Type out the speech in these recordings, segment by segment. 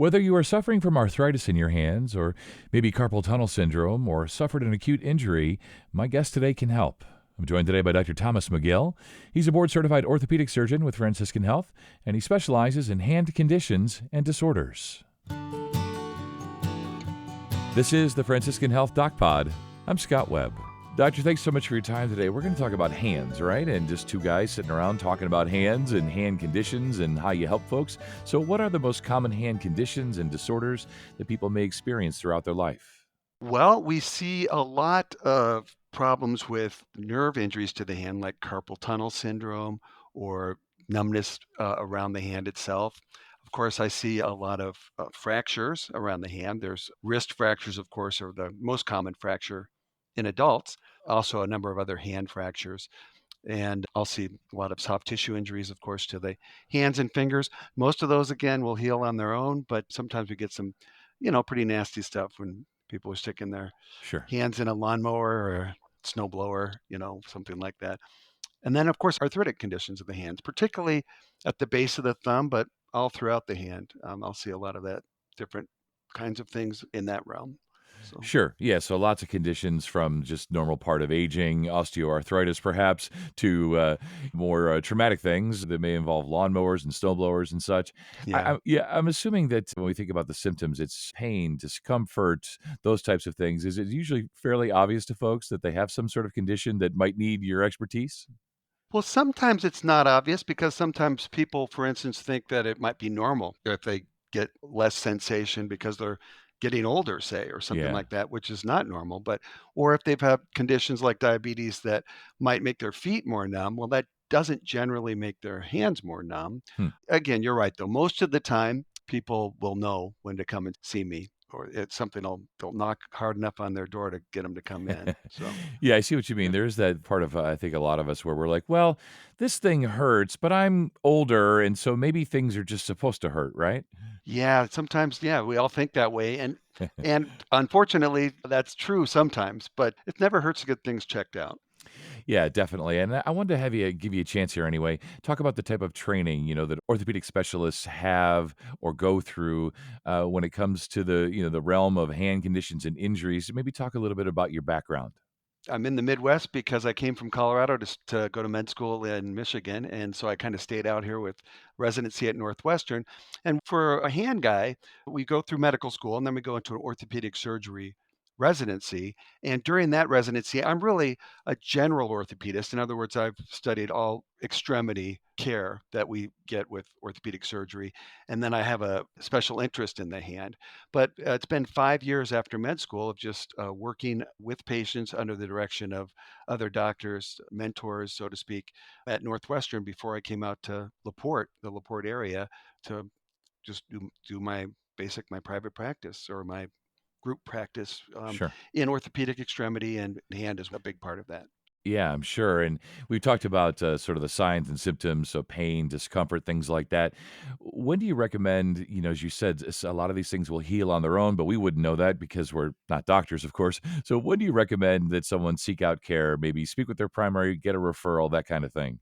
Whether you are suffering from arthritis in your hands, or maybe carpal tunnel syndrome, or suffered an acute injury, my guest today can help. I'm joined today by Dr. Thomas McGill. He's a board certified orthopedic surgeon with Franciscan Health, and he specializes in hand conditions and disorders. This is the Franciscan Health DocPod. I'm Scott Webb. Doctor, thanks so much for your time today. We're going to talk about hands, right? And just two guys sitting around talking about hands and hand conditions and how you help folks. So what are the most common hand conditions and disorders that people may experience throughout their life? Well, we see a lot of problems with nerve injuries to the hand, like carpal tunnel syndrome or numbness around the hand itself. Of course, I see a lot of fractures around the hand. There's wrist fractures, of course, are the most common fracture in adults. Also, a number of other hand fractures. And I'll see a lot of soft tissue injuries, of course, to the hands and fingers. Most of those, again, will heal on their own, but sometimes we get some, pretty nasty stuff when people are sticking their Sure. hands in a lawnmower or snow blower, something like that. And then, of course, arthritic conditions of the hands, particularly at the base of the thumb, but all throughout the hand. I'll see a lot of that, different kinds of things in that realm. So. Sure. Yeah. So lots of conditions from just normal part of aging, osteoarthritis perhaps, to more traumatic things that may involve lawnmowers and snowblowers and such. Yeah. I'm assuming that when we think about the symptoms, it's pain, discomfort, those types of things. Is it usually fairly obvious to folks that they have some sort of condition that might need your expertise? Well, sometimes it's not obvious because sometimes people, for instance, think that it might be normal if they get less sensation because they're getting older, say, or something Yeah. like that, which is not normal. But, or if they've had conditions like diabetes that might make their feet more numb, well, that doesn't generally make their hands more numb. Hmm. Again, you're right, though. Most of the time, people will know when to come and see me, or it's something they'll knock hard enough on their door to get them to come in. So, Yeah, I see what you mean. yeah. There's that part of, I think, a lot of us where we're like, well, this thing hurts, but I'm older. And so maybe things are just supposed to hurt, right? Yeah, sometimes, yeah, we all think that way, and unfortunately, that's true sometimes, but it never hurts to get things checked out. Yeah, definitely. And I wanted to have you give you a chance here anyway. Talk about the type of training, that orthopedic specialists have or go through when it comes to the realm of hand conditions and injuries. Maybe talk a little bit about your background. I'm in the Midwest because I came from Colorado to go to med school in Michigan, and so I kinda stayed out here with residency at Northwestern, and for a hand guy, we go through medical school, and then we go into an orthopedic surgery residency, and during that residency, I'm really a general orthopedist. In other words, I've studied all extremity care that we get with orthopedic surgery, and then I have a special interest in the hand. But, it's been 5 years after med school of just, working with patients under the direction of other doctors, mentors, so to speak, at Northwestern before I came out to LaPorte, the LaPorte area, to just do my private practice or my group practice, Sure. in orthopedic extremity, and hand is a big part of that. Yeah, I'm sure. And we've talked about sort of the signs and symptoms, so pain, discomfort, things like that. When do you recommend, as you said, a lot of these things will heal on their own, but we wouldn't know that because we're not doctors, of course. So when do you recommend that someone seek out care, maybe speak with their primary, get a referral, that kind of thing?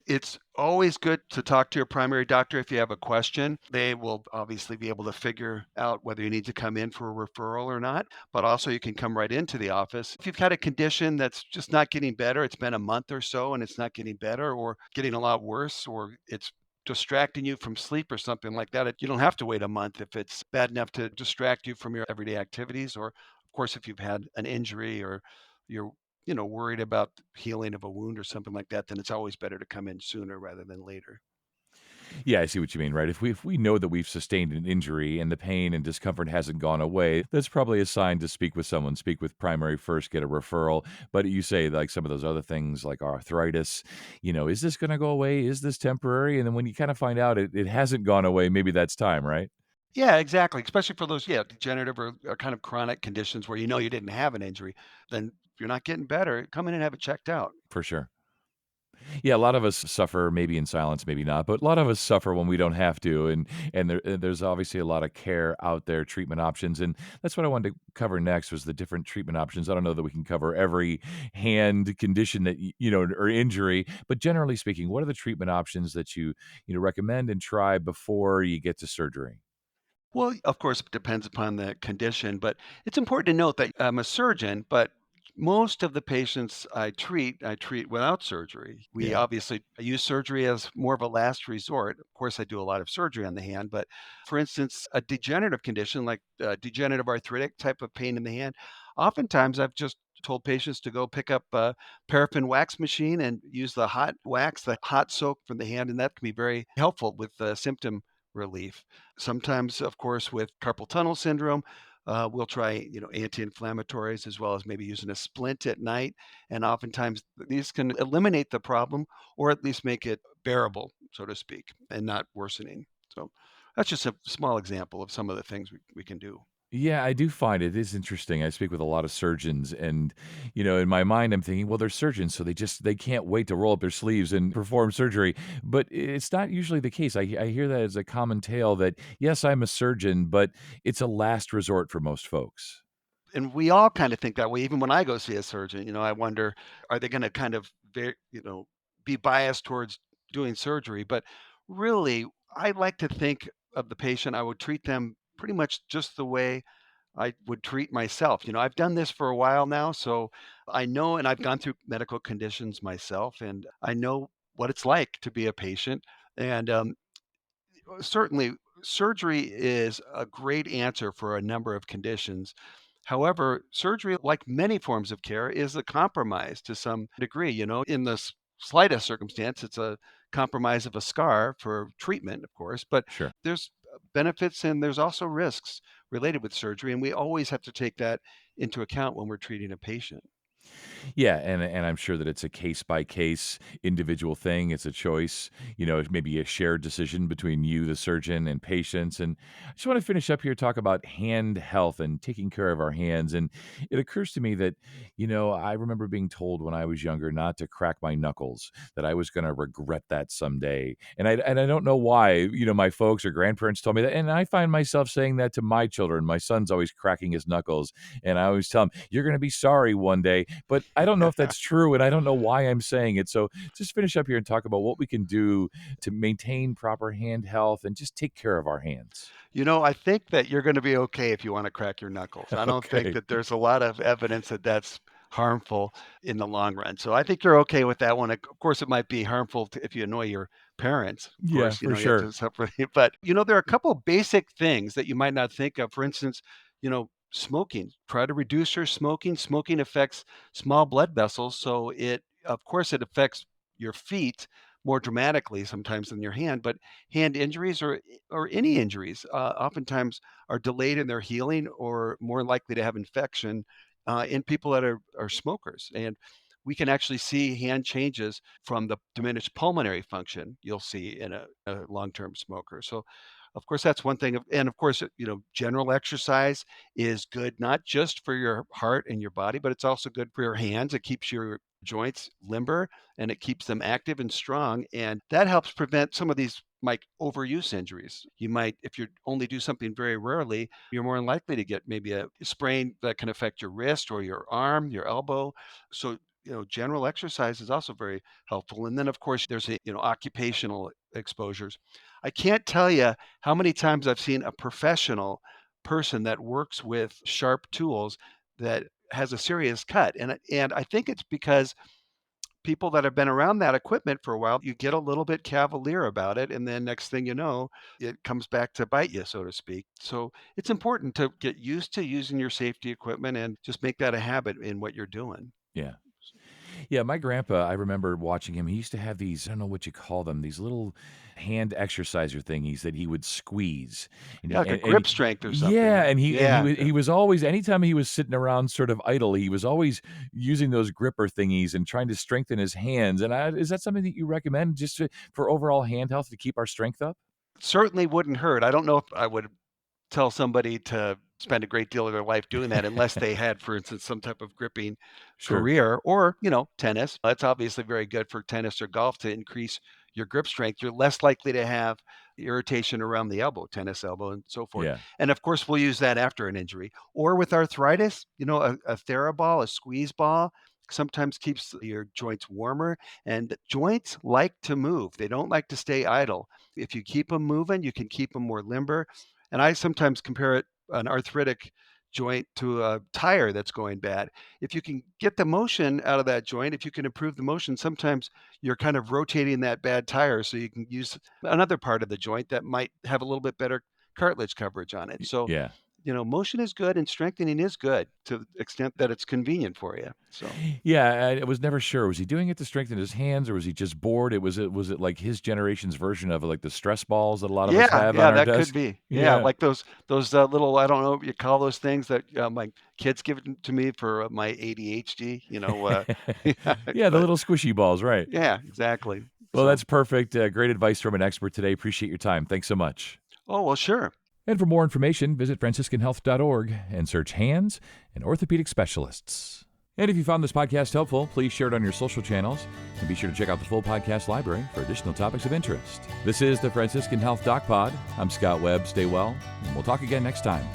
It's always good to talk to your primary doctor if you have a question. They will obviously be able to figure out whether you need to come in for a referral or not, but also you can come right into the office. If you've had a condition that's just not getting better, it's been a month or so and it's not getting better or getting a lot worse, or it's distracting you from sleep or something like that, you don't have to wait a month if it's bad enough to distract you from your everyday activities. Or, of course, if you've had an injury or you're worried about healing of a wound or something like that, then it's always better to come in sooner rather than later. Yeah, I see what you mean, right? If we know that we've sustained an injury and the pain and discomfort hasn't gone away, that's probably a sign to speak with someone. Speak with primary first, get a referral. But you say like some of those other things like arthritis, is this going to go away? Is this temporary? And then when you kind of find out it hasn't gone away, maybe that's time, right? Yeah, exactly. Especially for those, yeah, degenerative or kind of chronic conditions where you didn't have an injury, then if you're not getting better, come in and have it checked out. For sure. Yeah, a lot of us suffer, maybe in silence, maybe not, but a lot of us suffer when we don't have to, and there's obviously a lot of care out there, treatment options, and that's what I wanted to cover next was the different treatment options. I don't know that we can cover every hand condition that or injury, but generally speaking, what are the treatment options that you recommend and try before you get to surgery? Well, of course, it depends upon the condition, but it's important to note that I'm a surgeon, but most of the patients I treat without surgery. We Yeah. obviously use surgery as more of a last resort. Of course, I do a lot of surgery on the hand, but for instance, a degenerative condition like degenerative arthritic type of pain in the hand, oftentimes I've just told patients to go pick up a paraffin wax machine and use the hot wax, the hot soak from the hand, and that can be very helpful with symptom relief. Sometimes, of course, with carpal tunnel syndrome, we'll try, anti-inflammatories as well as maybe using a splint at night. And oftentimes these can eliminate the problem or at least make it bearable, so to speak, and not worsening. So that's just a small example of some of the things we can do. Yeah, I do find it is interesting. I speak with a lot of surgeons and, in my mind I'm thinking, well, they're surgeons, so they can't wait to roll up their sleeves and perform surgery. But it's not usually the case. I hear that as a common tale that yes, I'm a surgeon, but it's a last resort for most folks. And we all kind of think that way. Even when I go see a surgeon, I wonder, are they going to kind of, be biased towards doing surgery? But really, I like to think of the patient. I would treat them pretty much just the way I would treat myself. I've done this for a while now, so I know, and I've gone through medical conditions myself, and I know what it's like to be a patient. And certainly, surgery is a great answer for a number of conditions. However, surgery, like many forms of care, is a compromise to some degree. In the slightest circumstance, it's a compromise of a scar for treatment, of course, but Sure. there's benefits and there's also risks related with surgery. And we always have to take that into account when we're treating a patient. Yeah, and I'm sure that it's a case by case individual thing. It's a choice, it may be a shared decision between you, the surgeon, and patients. And I just want to finish up here, talk about hand health and taking care of our hands. And it occurs to me that, I remember being told when I was younger not to crack my knuckles, that I was going to regret that someday. And I don't know why, my folks or grandparents told me that. And I find myself saying that to my children. My son's always cracking his knuckles. And I always tell him, you're going to be sorry one day. But I don't know if that's true, and I don't know why I'm saying it. So just finish up here and talk about what we can do to maintain proper hand health and just take care of our hands. I think that you're gonna be okay if you wanna crack your knuckles. I don't think Okay. that there's a lot of evidence that that's harmful in the long run. So I think you're okay with that one. Of course, it might be harmful to if you annoy your parents. Of Yeah, course, for you have sure. to suffer. But, there are a couple basic things that you might not think of. For instance, smoking. Try to reduce your smoking. Smoking affects small blood vessels, so of course, it affects your feet more dramatically sometimes than your hand, but hand injuries or any injuries, oftentimes are delayed in their healing or more likely to have infection in people that are smokers. And we can actually see hand changes from the diminished pulmonary function you'll see in a long-term smoker. So, of course, that's one thing. And of course, general exercise is good not just for your heart and your body, but it's also good for your hands. It keeps your joints limber and it keeps them active and strong. And that helps prevent some of these like overuse injuries. You might, if you only do something very rarely, you're more likely to get maybe a sprain that can affect your wrist or your arm, your elbow. So, general exercise is also very helpful. And then, of course, there's occupational exposures. I can't tell you how many times I've seen a professional person that works with sharp tools that has a serious cut. And I think it's because people that have been around that equipment for a while, you get a little bit cavalier about it, and then next thing you know, it comes back to bite you, so to speak. So it's important to get used to using your safety equipment and just make that a habit in what you're doing. Yeah. Yeah, my grandpa, I remember watching him. He used to have these, I don't know what you call them, these little hand exerciser thingies that he would squeeze. Yeah, like a And grip strength or yeah, something. Yeah. he was always anytime he was sitting around sort of idle, he was always using those gripper thingies and trying to strengthen his hands. And is that something that you recommend just for overall hand health to keep our strength up? Certainly wouldn't hurt. I don't know if I would tell somebody to spend a great deal of their life doing that unless they had, for instance, some type of gripping Sure. career or, tennis. That's obviously very good for tennis or golf to increase your grip strength. You're less likely to have irritation around the elbow, tennis elbow, and so forth. Yeah. And of course, we'll use that after an injury. Or with arthritis, a TheraBall, a squeeze ball, sometimes keeps your joints warmer. And joints like to move, they don't like to stay idle. If you keep them moving, you can keep them more limber. And I sometimes compare an arthritic joint to a tire that's going bad. If you can get the motion out of that joint, if you can improve the motion, sometimes you're kind of rotating that bad tire so you can use another part of the joint that might have a little bit better cartilage coverage on it. So, Yeah. motion is good and strengthening is good to the extent that it's convenient for you. So, Yeah, I was never sure. Was he doing it to strengthen his hands, or was he just bored? Was it like his generation's version of, like, the stress balls that a lot of us yeah, have on yeah, our that could desk? be. Yeah, Yeah. like those little, I don't know what you call those things that my kids give it to me for my ADHD. Yeah, Yeah, the but little squishy balls, right. yeah, exactly. Well, So, that's perfect. Great advice from an expert today. Appreciate your time. Thanks so much. oh well, sure. And for more information, visit franciscanhealth.org and search hands and orthopedic specialists. And if you found this podcast helpful, please share it on your social channels and be sure to check out the full podcast library for additional topics of interest. This is the Franciscan Health DocPod. I'm Scott Webb. Stay well, and we'll talk again next time.